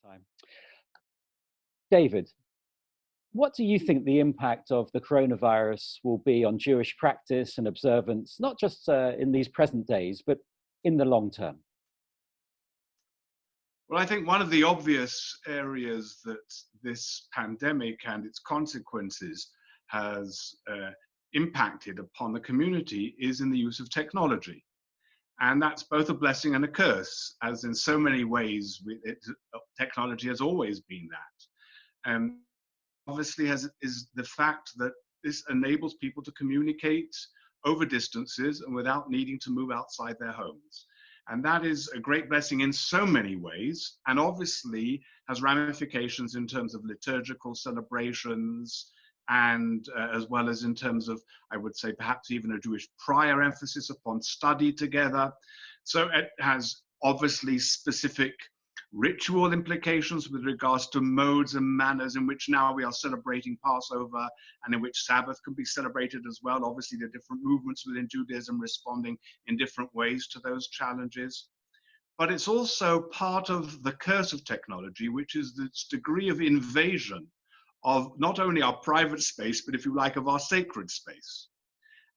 Time. David, what do you think the impact of the coronavirus will be on Jewish practice and observance, not just in these present days, but in the long term? Well, I think one of the obvious areas that this pandemic and its consequences has impacted upon the community is in the use of technology. And that's both a blessing and a curse, as in so many ways, technology has always been that. Obviously, is the fact that this enables people to communicate over distances and without needing to move outside their homes. And that is a great blessing in so many ways, and obviously has ramifications in terms of liturgical celebrations, and as well as in terms of, I would say, perhaps even a Jewish prior emphasis upon study together. So it has obviously specific ritual implications with regards to modes and manners in which now we are celebrating Passover, and in which Sabbath can be celebrated as well. Obviously, there are different movements within Judaism responding in different ways to those challenges. But it's also part of the curse of technology, which is its degree of invasion of not only our private space, but if you like, of our sacred space.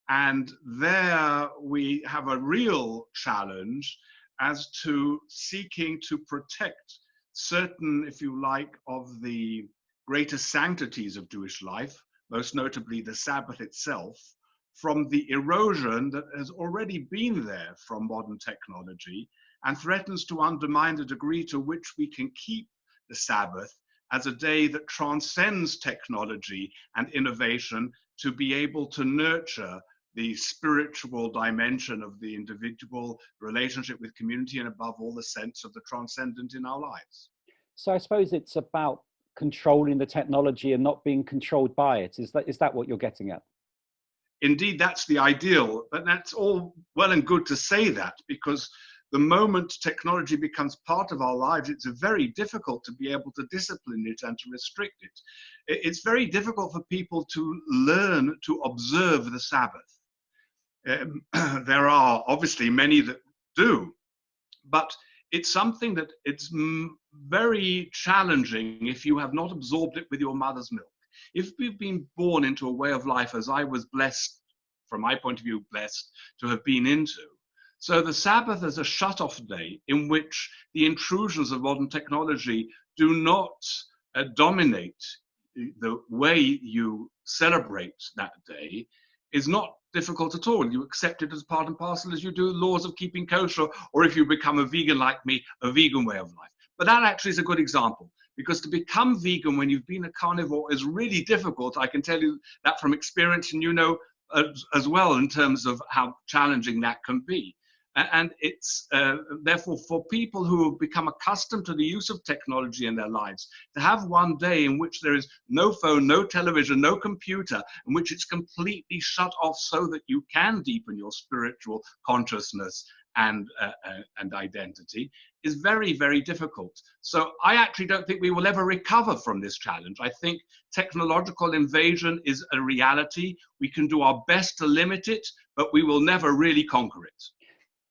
And there we have a real challenge as to seeking to protect certain, if you like, of the greater sanctities of Jewish life, most notably the Sabbath itself, from the erosion that has already been there from modern technology and threatens to undermine the degree to which we can keep the Sabbath as a day that transcends technology and innovation to be able to nurture the spiritual dimension of the individual relationship with community, and above all, the sense of the transcendent in our lives. So I suppose it's about controlling the technology and not being controlled by it. Is that what you're getting at? Indeed, that's the ideal, but that's all well and good to say that, because the moment technology becomes part of our lives, it's very difficult to be able to discipline it and to restrict it. It's very difficult for people to learn to observe the Sabbath. There are obviously many that do, but it's something that it's very challenging if you have not absorbed it with your mother's milk. If we've been born into a way of life, as I was blessed, from my point of view, blessed to have been into, so the Sabbath is a shut-off day in which the intrusions of modern technology do not dominate the way you celebrate that day, is not difficult at all. You accept it as part and parcel as you do laws of keeping kosher, or if you become a vegan like me, a vegan way of life. But that actually is a good example, because to become vegan when you've been a carnivore is really difficult. I can tell you that from experience, and you know as well in terms of how challenging that can be. And it's therefore for people who have become accustomed to the use of technology in their lives, to have one day in which there is no phone, no television, no computer, in which it's completely shut off so that you can deepen your spiritual consciousness and identity, is very, very difficult. So I actually don't think we will ever recover from this challenge. I think technological invasion is a reality. We can do our best to limit it, but we will never really conquer it.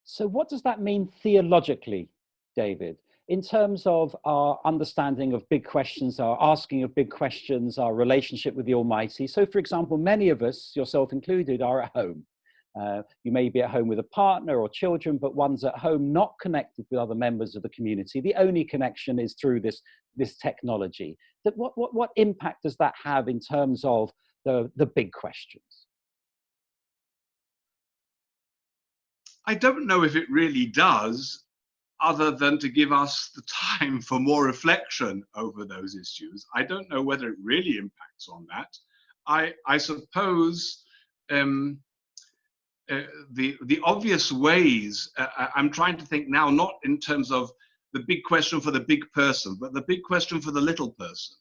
So what does that mean theologically, David, in terms of our understanding of big questions, our asking of big questions, our relationship with the Almighty? So, for example, many of us, yourself included, are at home. You may be at home with a partner or children, but one's at home not connected with other members of the community. The only connection is through this technology. What impact does that have in terms of the big questions? I don't know if it really does, other than to give us the time for more reflection over those issues. I don't know whether it really impacts on that. I suppose the obvious ways, I'm trying to think now, not in terms of the big question for the big person, but the big question for the little person.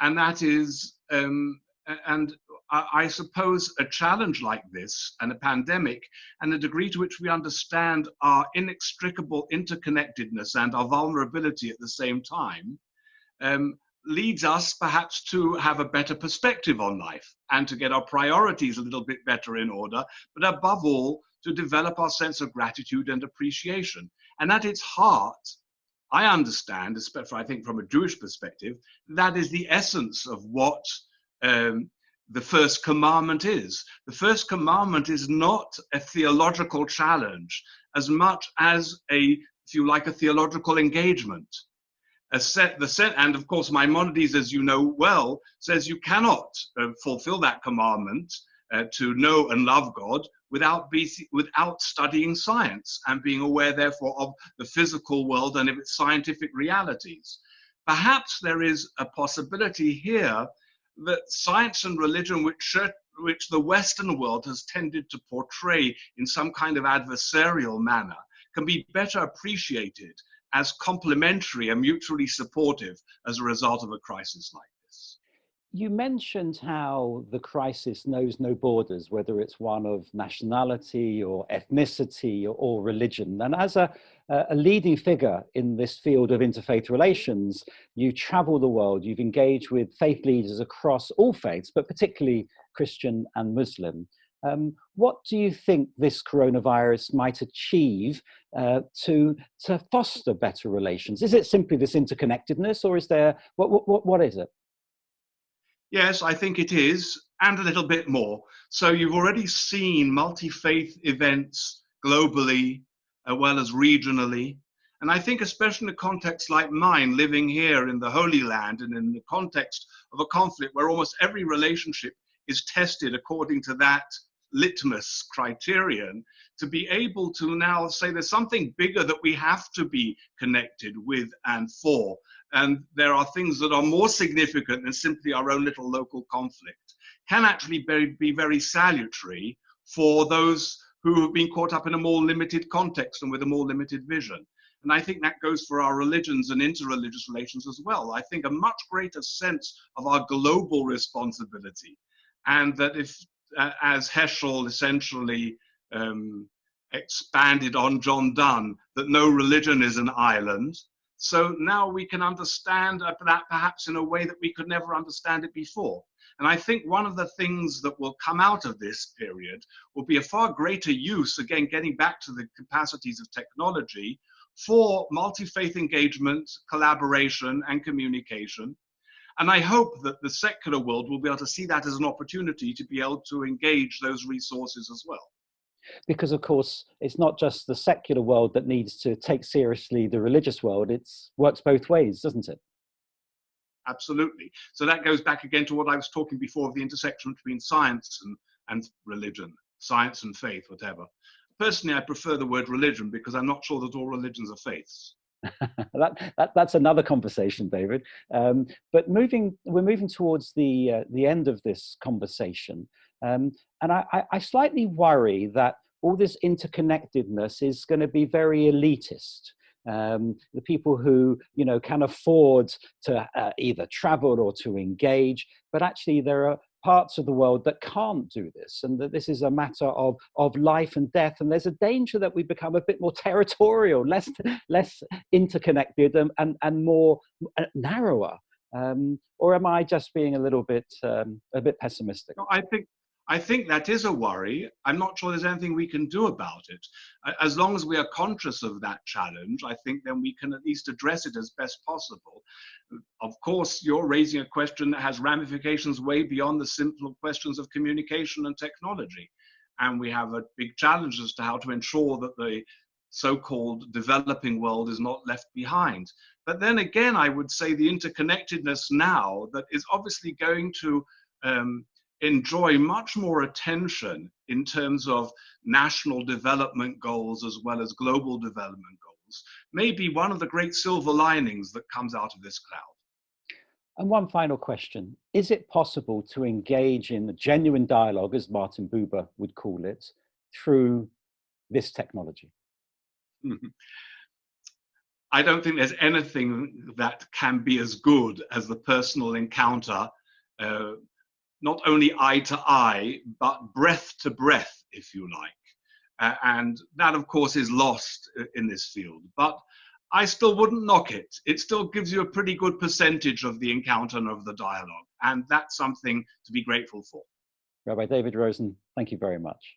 And that is, and I suppose a challenge like this and a pandemic, and the degree to which we understand our inextricable interconnectedness and our vulnerability at the same time, leads us perhaps to have a better perspective on life and to get our priorities a little bit better in order, but above all, to develop our sense of gratitude and appreciation. And at its heart, I understand, especially I think from a Jewish perspective, that is the essence of what the first commandment is. The first commandment is not a theological challenge as much as if you like, a theological engagement. And of course, Maimonides, as you know well, says you cannot fulfill that commandment to know and love God without studying science and being aware, therefore, of the physical world and of its scientific realities. Perhaps there is a possibility here that science and religion, which the Western world has tended to portray in some kind of adversarial manner, can be better appreciated as complementary and mutually supportive as a result of a crisis like this. You mentioned how the crisis knows no borders, whether it's one of nationality or ethnicity or religion. And as a leading figure in this field of interfaith relations, you travel the world, you've engaged with faith leaders across all faiths, but particularly Christian and Muslim. What do you think this coronavirus might achieve to foster better relations? Is it simply this interconnectedness, or is there, what is it? Yes, I think it is, and a little bit more. So you've already seen multi-faith events globally, as well as regionally. And I think especially in a context like mine, living here in the Holy Land and in the context of a conflict where almost every relationship is tested according to that litmus criterion, to be able to now say there's something bigger that we have to be connected with and for. And there are things that are more significant than simply our own little local conflict, can actually be very salutary for those who have been caught up in a more limited context and with a more limited vision. And I think that goes for our religions and interreligious relations as well. I think a much greater sense of our global responsibility. And that if, as Heschel essentially expanded on John Donne, that no religion is an island. So now we can understand that perhaps in a way that we could never understand it before. And I think one of the things that will come out of this period will be a far greater use, again, getting back to the capacities of technology, for multi-faith engagement, collaboration, and communication. And I hope that the secular world will be able to see that as an opportunity to be able to engage those resources as well. Because, of course, it's not just the secular world that needs to take seriously the religious world. It works both ways, doesn't it? Absolutely. So that goes back again to what I was talking before of the intersection between science and religion, science and faith, whatever. Personally, I prefer the word religion because I'm not sure that all religions are faiths. That's another conversation, David. But we're moving towards the end of this conversation. And I slightly worry that all this interconnectedness is going to be very elitist. The people who, can afford to either travel or to engage, but actually there are parts of the world that can't do this, and that this is a matter of life and death. And there's a danger that we become a bit more territorial, less interconnected, and more narrower. Or am I just being a little bit pessimistic? No, I think that is a worry. I'm not sure there's anything we can do about it. As long as we are conscious of that challenge, I think then we can at least address it as best possible. Of course, you're raising a question that has ramifications way beyond the simple questions of communication and technology. And we have a big challenge as to how to ensure that the so-called developing world is not left behind. But then again, I would say the interconnectedness now that is obviously going to enjoy much more attention in terms of national development goals as well as global development goals, may be one of the great silver linings that comes out of this cloud. And one final question. Is it possible to engage in a genuine dialogue, as Martin Buber would call it, through this technology? I don't think there's anything that can be as good as the personal encounter, not only eye to eye, but breath to breath, if you like. And that, of course, is lost in this field. But I still wouldn't knock it. It still gives you a pretty good percentage of the encounter and of the dialogue. And that's something to be grateful for. Rabbi David Rosen, thank you very much.